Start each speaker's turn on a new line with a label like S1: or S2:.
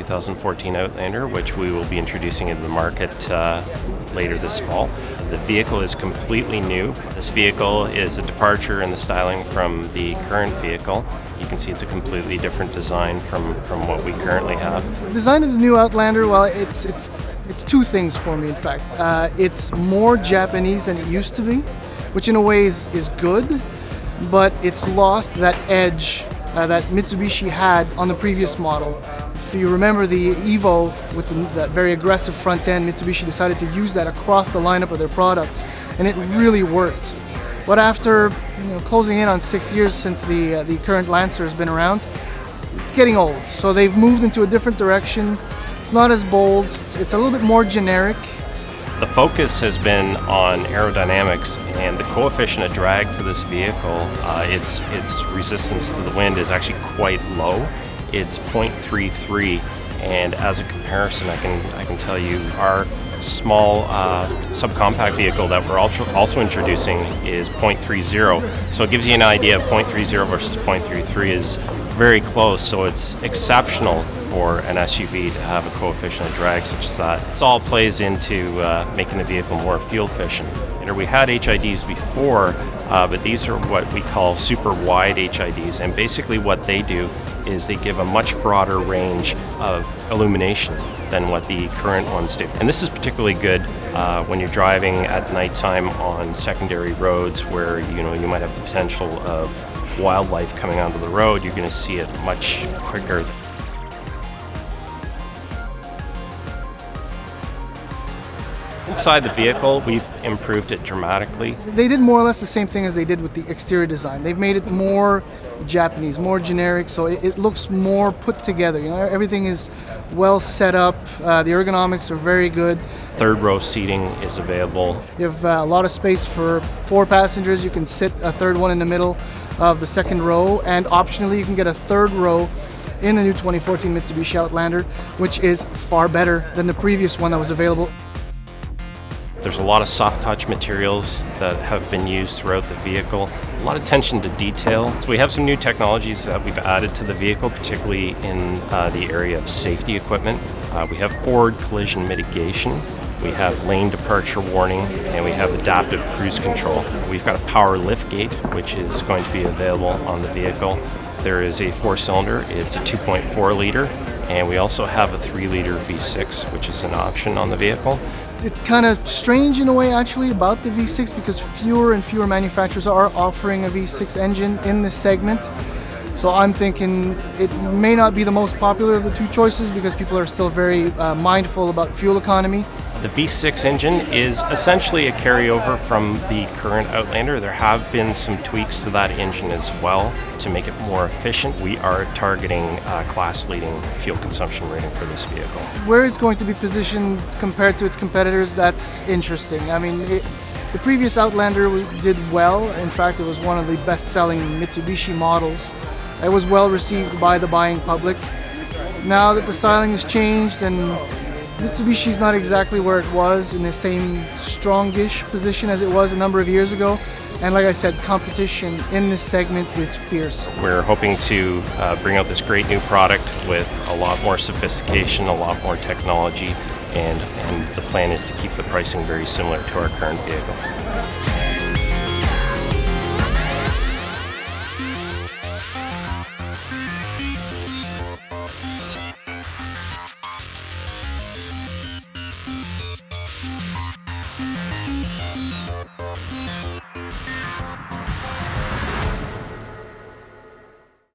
S1: 2014 Outlander, which we will be introducing into the market later this fall. The vehicle is completely new. This vehicle is a departure in the styling from the current vehicle. You can see it's a completely different design from what we currently have.
S2: The design of the new Outlander, well, it's two things for me, in fact. It's more Japanese than it used to be, which in a way is good, but it's lost that edge that Mitsubishi had on the previous model. If you remember the Evo with that very aggressive front end, Mitsubishi decided to use that across the lineup of their products, and it really worked. But after closing in on 6 years since the current Lancer has been around, it's getting old. So they've moved into a different direction. It's not as bold. It's a little bit more generic.
S1: The focus has been on aerodynamics, and the coefficient of drag for this vehicle, its resistance to the wind is actually quite low. It's 0.33, and as a comparison, I can tell you our small subcompact vehicle that we're also introducing is 0.30. So it gives you an idea of 0.30 versus 0.33 is very close. So it's exceptional for an SUV to have a coefficient of drag such as that. This all plays into making the vehicle more fuel efficient. We had HIDs before, but these are what we call super wide HIDs, and basically what they do is they give a much broader range of illumination than what the current ones do. And this is particularly good when you're driving at nighttime on secondary roads where you might have the potential of wildlife coming onto the road. You're going to see it much quicker. Inside the vehicle, we've improved it dramatically.
S2: They did more or less the same thing as they did with the exterior design. They've made it more Japanese, more generic, so it looks more put together. Everything is well set up. The ergonomics are very good.
S1: Third row seating is available.
S2: You have a lot of space for 4 passengers. You can sit a third one in the middle of the second row, and optionally you can get a third row in the new 2014 Mitsubishi Outlander, which is far better than the previous one that was available.
S1: There's a lot of soft touch materials that have been used throughout the vehicle, a lot of attention to detail. So we have some new technologies that we've added to the vehicle, particularly in the area of safety equipment. We have forward collision mitigation, we have lane departure warning, and we have adaptive cruise control. We've got a power lift gate, which is going to be available on the vehicle. There is a 4-cylinder, it's a 2.4 liter, and we also have a 3-liter V6, which is an option on the vehicle.
S2: It's kind of strange in a way actually about the V6 because fewer and fewer manufacturers are offering a V6 engine in this segment. So I'm thinking it may not be the most popular of the two choices because people are still very mindful about fuel economy.
S1: The V6 engine is essentially a carryover from the current Outlander. There have been some tweaks to that engine as well to make it more efficient. We are targeting class-leading fuel consumption rating for this vehicle.
S2: Where it's going to be positioned compared to its competitors, that's interesting. I mean, the previous Outlander did well. In fact, it was one of the best-selling Mitsubishi models. It was well received by the buying public. Now that the styling has changed and Mitsubishi's not exactly where it was in the same strongish position as it was a number of years ago. And like I said, competition in this segment is fierce.
S1: We're hoping to bring out this great new product with a lot more sophistication, a lot more technology, and the plan is to keep the pricing very similar to our current vehicle.